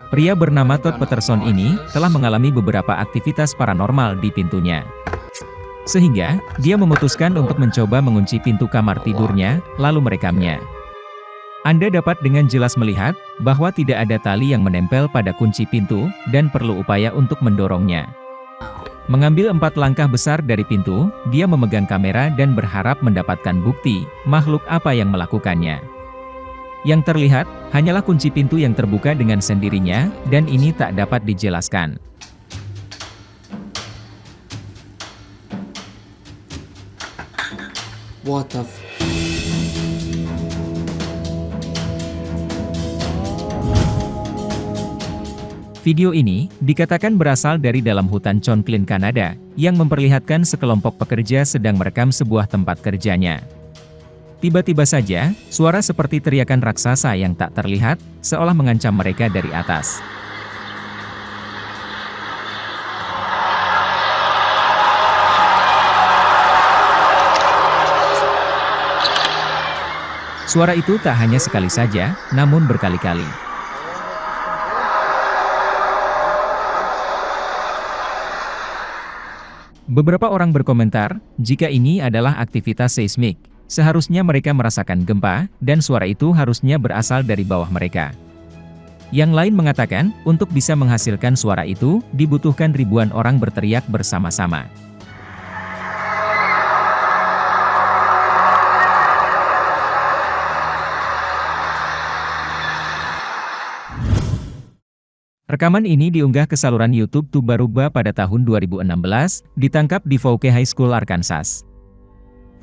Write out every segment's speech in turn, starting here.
Pria bernama Todd Peterson ini telah mengalami beberapa aktivitas paranormal di pintunya. Sehingga, dia memutuskan untuk mencoba mengunci pintu kamar tidurnya, lalu merekamnya. Anda dapat dengan jelas melihat bahwa tidak ada tali yang menempel pada kunci pintu, dan perlu upaya untuk mendorongnya. Mengambil 4 langkah besar dari pintu, dia memegang kamera dan berharap mendapatkan bukti makhluk apa yang melakukannya. Yang terlihat, hanyalah kunci pintu yang terbuka dengan sendirinya, dan ini tak dapat dijelaskan. What the f... Video ini dikatakan berasal dari dalam hutan Chongqing, Kanada, yang memperlihatkan sekelompok pekerja sedang merekam sebuah tempat kerjanya. Tiba-tiba saja, suara seperti teriakan raksasa yang tak terlihat, seolah mengancam mereka dari atas. Suara itu tak hanya sekali saja, namun berkali-kali. Beberapa orang berkomentar, jika ini adalah aktivitas seismik, seharusnya mereka merasakan gempa, dan suara itu harusnya berasal dari bawah mereka. Yang lain mengatakan, untuk bisa menghasilkan suara itu, dibutuhkan ribuan orang berteriak bersama-sama. Rekaman ini diunggah ke saluran YouTube Tubaruba pada tahun 2016, ditangkap di Fouke High School, Arkansas.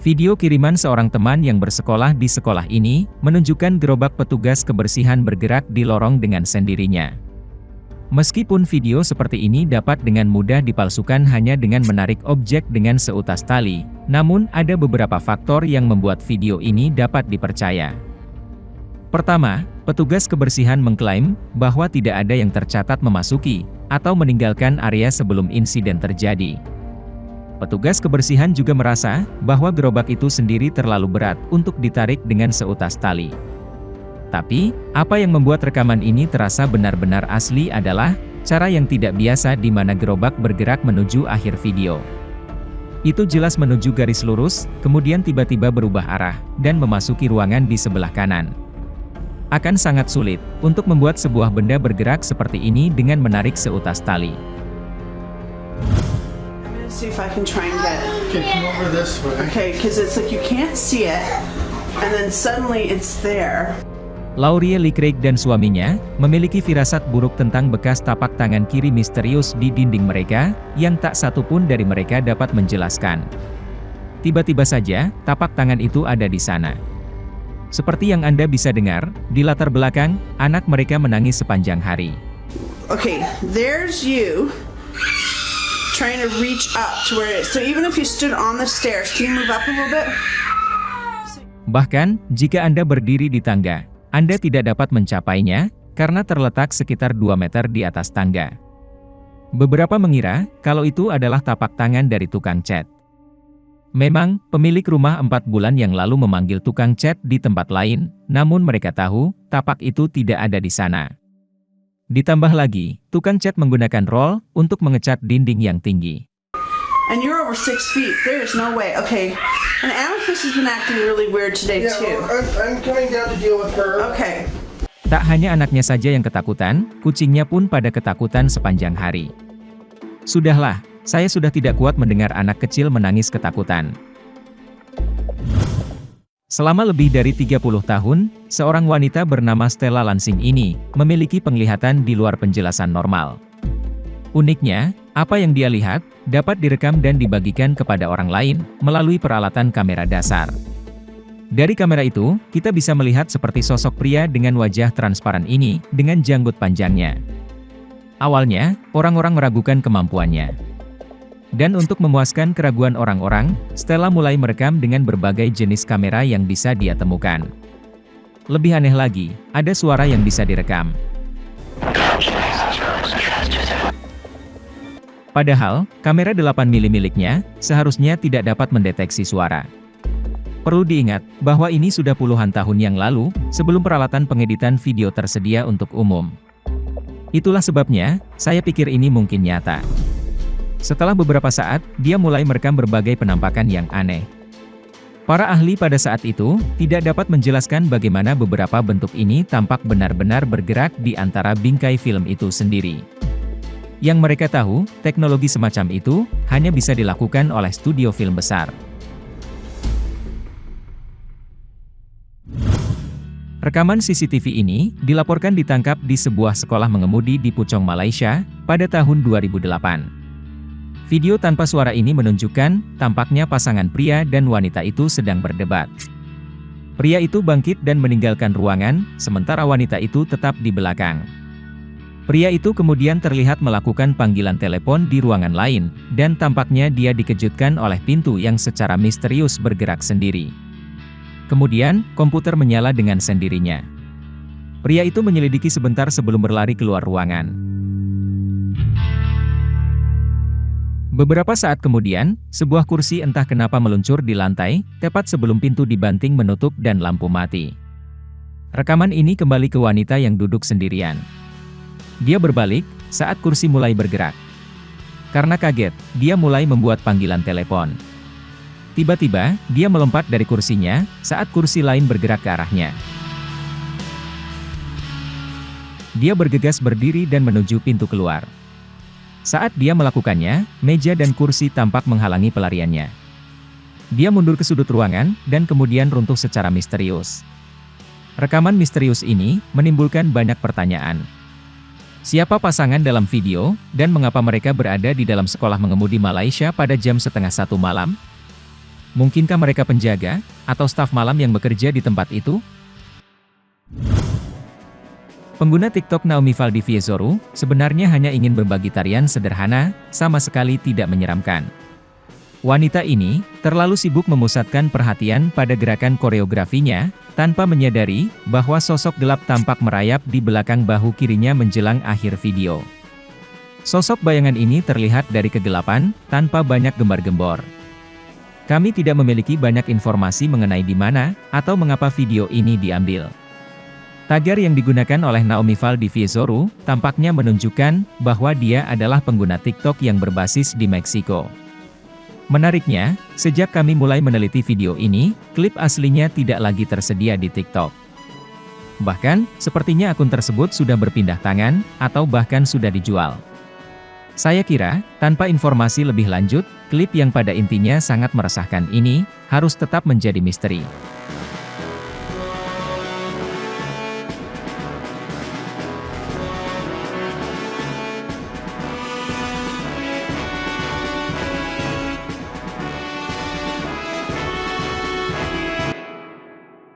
Video kiriman seorang teman yang bersekolah di sekolah ini, menunjukkan gerobak petugas kebersihan bergerak di lorong dengan sendirinya. Meskipun video seperti ini dapat dengan mudah dipalsukan hanya dengan menarik objek dengan seutas tali, namun ada beberapa faktor yang membuat video ini dapat dipercaya. Pertama, petugas kebersihan mengklaim bahwa tidak ada yang tercatat memasuki atau meninggalkan area sebelum insiden terjadi. Petugas kebersihan juga merasa bahwa gerobak itu sendiri terlalu berat untuk ditarik dengan seutas tali. Tapi, apa yang membuat rekaman ini terasa benar-benar asli adalah cara yang tidak biasa di mana gerobak bergerak menuju akhir video. Itu jelas menuju garis lurus, kemudian tiba-tiba berubah arah dan memasuki ruangan di sebelah kanan. Akan sangat sulit untuk membuat sebuah benda bergerak seperti ini dengan menarik seutas tali. See if I can try and get it. Okay, come over this way. Okay, because it's like you can't see it, and then suddenly it's there. Laurie Lee Craig dan suaminya memiliki firasat buruk tentang bekas tapak tangan kiri misterius di dinding mereka, yang tak satu pun dari mereka dapat menjelaskan. Tiba-tiba saja, tapak tangan itu ada di sana. Seperti yang Anda bisa dengar, di latar belakang, anak mereka menangis sepanjang hari. Okay, there's you trying to reach up to where it is. So even if you stood on the stairs, can you move up a little bit? Bahkan, jika Anda berdiri di tangga, Anda tidak dapat mencapainya, karena terletak sekitar 2 meter di atas tangga. Beberapa mengira, kalau itu adalah tapak tangan dari tukang cat. Memang, pemilik rumah 4 bulan yang lalu memanggil tukang cat di tempat lain, namun mereka tahu, tapak itu tidak ada di sana. Ditambah lagi, tukang cat menggunakan roll untuk mengecat dinding yang tinggi. And you're over 6 feet. There's no way. Okay. And Amethyst has been acting really weird today too. I'm coming down to deal with her. Okay. Tak hanya anaknya saja yang ketakutan, kucingnya pun pada ketakutan sepanjang hari. Sudahlah, saya sudah tidak kuat mendengar anak kecil menangis ketakutan. Selama lebih dari 30 tahun, seorang wanita bernama Stella Lansing ini memiliki penglihatan di luar penjelasan normal. Uniknya, apa yang dia lihat dapat direkam dan dibagikan kepada orang lain melalui peralatan kamera dasar. Dari kamera itu, kita bisa melihat seperti sosok pria dengan wajah transparan ini dengan janggut panjangnya. Awalnya, orang-orang meragukan kemampuannya. Dan untuk memuaskan keraguan orang-orang, Stella mulai merekam dengan berbagai jenis kamera yang bisa dia temukan. Lebih aneh lagi, ada suara yang bisa direkam. Padahal, kamera 8mm miliknya, seharusnya tidak dapat mendeteksi suara. Perlu diingat, bahwa ini sudah puluhan tahun yang lalu, sebelum peralatan pengeditan video tersedia untuk umum. Itulah sebabnya, saya pikir ini mungkin nyata. Setelah beberapa saat, dia mulai merekam berbagai penampakan yang aneh. Para ahli pada saat itu, tidak dapat menjelaskan bagaimana beberapa bentuk ini tampak benar-benar bergerak di antara bingkai film itu sendiri. Yang mereka tahu, teknologi semacam itu, hanya bisa dilakukan oleh studio film besar. Rekaman CCTV ini, dilaporkan ditangkap di sebuah sekolah mengemudi di Puchong, Malaysia, pada tahun 2008. Video tanpa suara ini menunjukkan, tampaknya pasangan pria dan wanita itu sedang berdebat. Pria itu bangkit dan meninggalkan ruangan, sementara wanita itu tetap di belakang. Pria itu kemudian terlihat melakukan panggilan telepon di ruangan lain, dan tampaknya dia dikejutkan oleh pintu yang secara misterius bergerak sendiri. Kemudian, komputer menyala dengan sendirinya. Pria itu menyelidiki sebentar sebelum berlari keluar ruangan. Beberapa saat kemudian, sebuah kursi entah kenapa meluncur di lantai, tepat sebelum pintu dibanting menutup dan lampu mati. Rekaman ini kembali ke wanita yang duduk sendirian. Dia berbalik, saat kursi mulai bergerak. Karena kaget, dia mulai membuat panggilan telepon. Tiba-tiba, dia melompat dari kursinya, saat kursi lain bergerak ke arahnya. Dia bergegas berdiri dan menuju pintu keluar. Saat dia melakukannya, meja dan kursi tampak menghalangi pelariannya. Dia mundur ke sudut ruangan, dan kemudian runtuh secara misterius. Rekaman misterius ini, menimbulkan banyak pertanyaan. Siapa pasangan dalam video, dan mengapa mereka berada di dalam sekolah mengemudi Malaysia pada jam 12:30 malam? Mungkinkah mereka penjaga, atau staf malam yang bekerja di tempat itu? Pengguna TikTok Naomi Valdiviezoru, sebenarnya hanya ingin berbagi tarian sederhana, sama sekali tidak menyeramkan. Wanita ini, terlalu sibuk memusatkan perhatian pada gerakan koreografinya, tanpa menyadari, bahwa sosok gelap tampak merayap di belakang bahu kirinya menjelang akhir video. Sosok bayangan ini terlihat dari kegelapan, tanpa banyak gembar-gembor. Kami tidak memiliki banyak informasi mengenai di mana, atau mengapa video ini diambil. Tagar yang digunakan oleh Naomi Valdiviezoru, tampaknya menunjukkan, bahwa dia adalah pengguna TikTok yang berbasis di Meksiko. Menariknya, sejak kami mulai meneliti video ini, klip aslinya tidak lagi tersedia di TikTok. Bahkan, sepertinya akun tersebut sudah berpindah tangan, atau bahkan sudah dijual. Saya kira, tanpa informasi lebih lanjut, klip yang pada intinya sangat meresahkan ini, harus tetap menjadi misteri.